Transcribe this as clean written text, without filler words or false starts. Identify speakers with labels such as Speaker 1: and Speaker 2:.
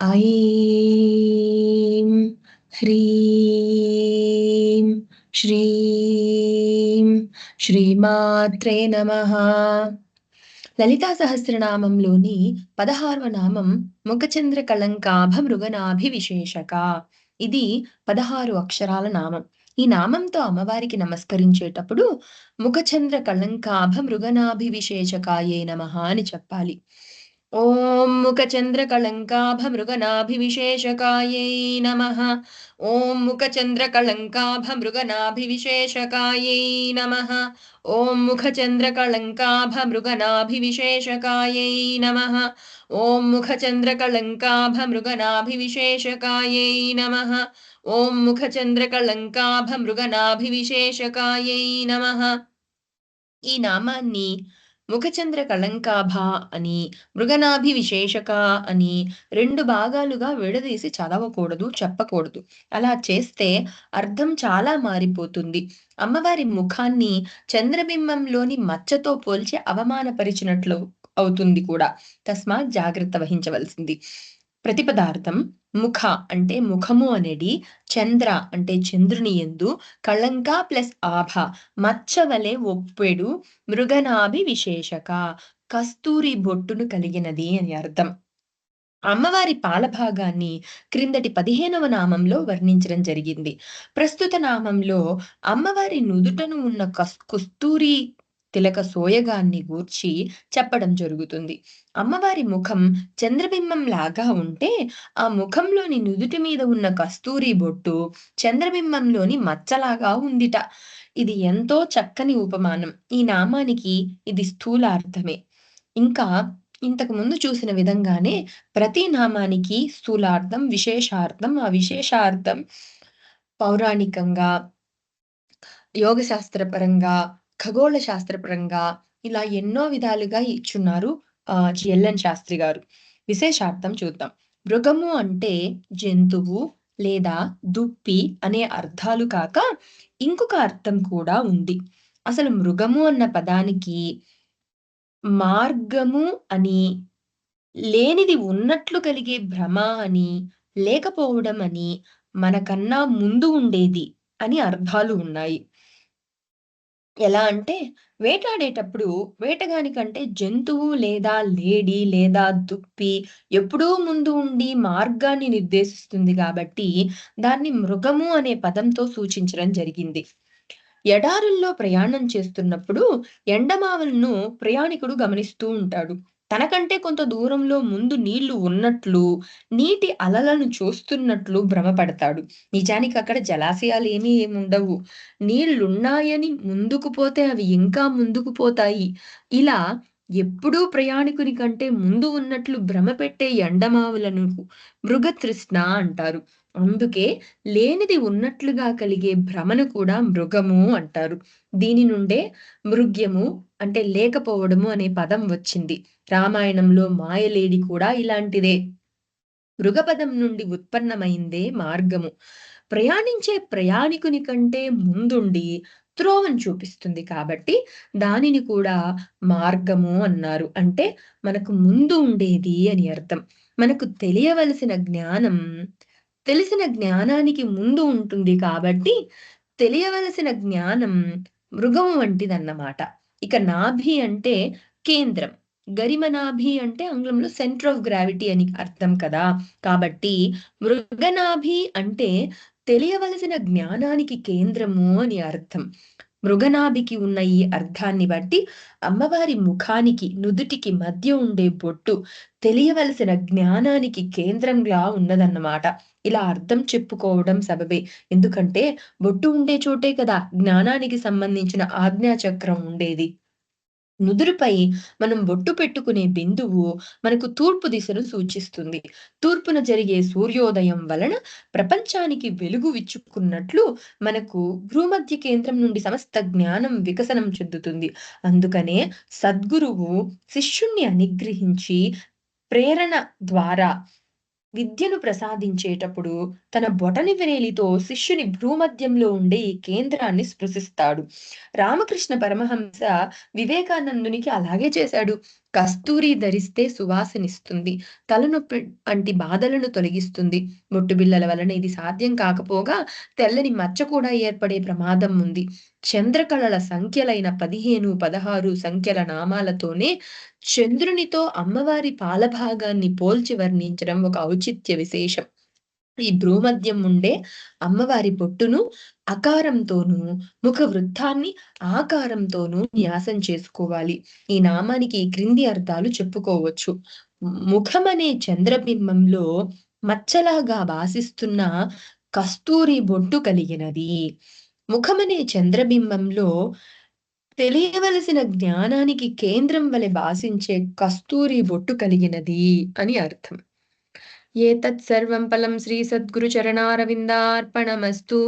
Speaker 1: ఐం హ్రీం శ్రీం శ్రీమాత్రే నమః. లలితా సహస్రనామంలోని 16వ నామం ముఖచంద్ర కళంకాభ మృగనాభి విశేషక. ఇది 16 అక్షరాల నామం. ఈ నామంతో అమ్మవారికి నమస్కరించేటప్పుడు ముఖచంద్ర కళంకాభ మృగనాభి విశేషకాయే నమః అని చెప్పాలి. ఓం ముఖచంద్ర కళంకాభ మృగనాభి విశేషకాయై నమః. ఓం ముఖచంద్ర కళంకాభ మృగనాభి విశేషకాయై నమః. ఓం ముఖచంద్ర కళంకాభ మృగనాభి విశేషకాయై నమః. ఓం ముఖచంద్ర కళంకాభ మృగనాభి విశేషకాయై నమః. ఓం ముఖచంద్ర కళంకాభ మృగనాభి విశేషకాయై నమః. ఈ నామాన్ని ముఖచంద్ర కళంకాభ అని, మృగనాభి విశేషక అని 2 భాగాలుగా విడదీసి చదవకూడదు, చెప్పకూడదు. అలా చేస్తే అర్థం చాలా మారిపోతుంది. అమ్మవారి ముఖాన్ని చంద్రబింబంలోని మచ్చతో పోల్చి అవమానపరిచినట్లు అవుతుంది కూడా. తస్మాత్ జాగ్రత్త వహించవలసింది. ప్రతిపదార్థం ముఖ అంటే ముఖము అనేది, చంద్ర అంటే చంద్రుని యందు, కళంక ప్లస్ ఆభ మచ్చ వలె ఒప్పెడు, మృగనాభి విశేషక కస్తూరి బొట్టును కలిగినది అని అర్థం. అమ్మవారి పాలభాగాన్ని క్రిందటి 15వ నామంలో వర్ణించడం జరిగింది. ప్రస్తుత నామంలో అమ్మవారి నుదుటను ఉన్న కస్తూరి తిలక సోయగాన్ని గూర్చి చెప్పడం జరుగుతుంది. అమ్మవారి ముఖం చంద్రబింబం లాగా ఉంటే, ఆ ముఖంలోని నుదుటి మీద ఉన్న కస్తూరి బొట్టు చంద్రబింబంలోని మచ్చలాగా ఉందిట. ఇది ఎంతో చక్కని ఉపమానం. ఈ నామానికి ఇది స్థూలార్థమే. ఇంకా ఇంతకు ముందు చూసిన విధంగానే ప్రతి నామానికి స్థూలార్థం, విశేషార్థం, ఆ విశేషార్థం పౌరాణికంగా, యోగ శాస్త్రపరంగా, ఖగోళ శాస్త్రపరంగా ఇలా ఎన్నో విధాలుగా ఇచ్చున్నారు ఎల్ఎన్ శాస్త్రి గారు. విశేషార్థం చూద్దాం. మృగము అంటే జంతువు లేదా దుప్పి అనే అర్థాలు కాక ఇంకొక అర్థం కూడా ఉంది. అసలు మృగము అన్న పదానికి మార్గము అని, లేనిది ఉన్నట్లు కలిగే భ్రమ అని, లేకపోవడం అని, మనకన్నా ముందు ఉండేది అని అర్థాలు ఉన్నాయి. ఎలా అంటే వేటాడేటప్పుడు వేటగాని కంటే జంతువు లేదా లేడి లేదా దుప్పి ఎప్పుడూ ముందు ఉండి మార్గాన్ని నిర్దేశిస్తుంది కాబట్టి దాన్ని మృగము అనే పదంతో సూచించడం జరిగింది. ఎడారుల్లో ప్రయాణం చేస్తున్నప్పుడు ఎండమావులను ప్రయాణికుడు గమనిస్తూ ఉంటాడు. తనకంటే కొంత దూరంలో ముందు నీళ్లు ఉన్నట్లు, నీటి అలలను చూస్తున్నట్లు భ్రమపడతాడు. నిజానికి అక్కడ జలాశయాలు ఏముండవు. నీళ్లున్నాయని ముందుకు పోతే అవి ఇంకా ముందుకు పోతాయి. ఇలా ఎప్పుడూ ప్రయాణికుని కంటే ముందు ఉన్నట్లు భ్రమపెట్టే ఎండమావులను మృగతృష్ణ అంటారు. అందుకే లేనిది ఉన్నట్లుగా కలిగే భ్రమను కూడా మృగము అంటారు. దీని నుండే మృగ్యము అంటే లేకపోవడము అనే పదం వచ్చింది. రామాయణంలో మాయలేడి కూడా ఇలాంటిదే. మృగపదం నుండి ఉత్పన్నమైందే మార్గము. ప్రయాణించే ప్రయాణికుని కంటే ముందుండి త్రోవను చూపిస్తుంది కాబట్టి దానిని కూడా మార్గము అన్నారు. అంటే మనకు ముందు ఉండేది అని అర్థం. మనకు తెలియవలసిన జ్ఞానం తెలిసిన జ్ఞానానికి ముందు ఉంటుంది కాబట్టి తెలియవలసిన జ్ఞానం మృగము వంటిదన్నమాట. ఇక నాభి అంటే కేంద్రం. గరిమ నాభి అంటే ఆంగ్లంలో సెంటర్ ఆఫ్ గ్రావిటీ అని అర్థం కదా. కాబట్టి మృగనాభి అంటే తెలియవలసిన జ్ఞానానికి కేంద్రము అని అర్థం. మృగనాభికి ఉన్న ఈ అర్థాన్ని బట్టి అమ్మవారి ముఖానికి, నుదుటికి మధ్య ఉండే బొట్టు తెలియవలసిన జ్ఞానానికి కేంద్రంగా ఉన్నదన్నమాట. ఇలా అర్థం చెప్పుకోవడం సబబే. ఎందుకంటే బొట్టు ఉండే చోటే కదా జ్ఞానానికి సంబంధించిన ఆజ్ఞాచక్రం ఉండేది. నుదురుపై మనం బొట్టు పెట్టుకునే బిందువు మనకు తూర్పు దిశను సూచిస్తుంది. తూర్పున జరిగే సూర్యోదయం వలన ప్రపంచానికి వెలుగు విచ్చుకున్నట్లు మనకు భూమధ్య కేంద్రం నుండి సమస్త జ్ఞానం వికసనం చెందుతుంది. అందుకనే సద్గురువు శిష్యుణ్ణి అనుగ్రహించి ప్రేరణ ద్వారా విద్యను ప్రసాదించేటప్పుడు తన బొటని వ్రేలితో శిష్యుని భ్రూమధ్యంలో ఉండే ఈ కేంద్రాన్ని స్పృశిస్తాడు. రామకృష్ణ పరమహంస వివేకానందునికి అలాగే చేశాడు. కస్తూరి ధరిస్తే సువాసనిస్తుంది. తలనొప్పి అంటి బాధలను తొలగిస్తుంది. బొట్టుబిళ్ళల వలన ఇది సాధ్యం కాకపోగా తెల్లని మచ్చ కూడా ఏర్పడే ప్రమాదం ఉంది. చంద్రకళల సంఖ్యలైన 15, 16 సంఖ్యల నామాలతోనే చంద్రునితో అమ్మవారి పాలభాగాన్ని పోల్చి వర్ణించడం ఒక ఔచిత్య విశేషం. ఈ భ్రూమధ్యం ఉండే అమ్మవారి బొట్టును అకారంతోనూ, ముఖ వృత్తాన్ని ఆకారంతోనూ న్యాసం చేసుకోవాలి. ఈ నామానికి ఈ క్రింది అర్థాలు చెప్పుకోవచ్చు. ముఖమనే చంద్రబింబంలో మచ్చలాగా భాసిస్తున్న కస్తూరి బొట్టు కలిగినది. ముఖమనే చంద్రబింబంలో తెలియవలసిన జ్ఞానానికి కేంద్రం వలె భాసించే కస్తూరి బొట్టు కలిగినది అని అర్థం. ఏతత్ సర్వం ఫలం శ్రీ సద్గురు చరణారవిందార్పణమస్తు.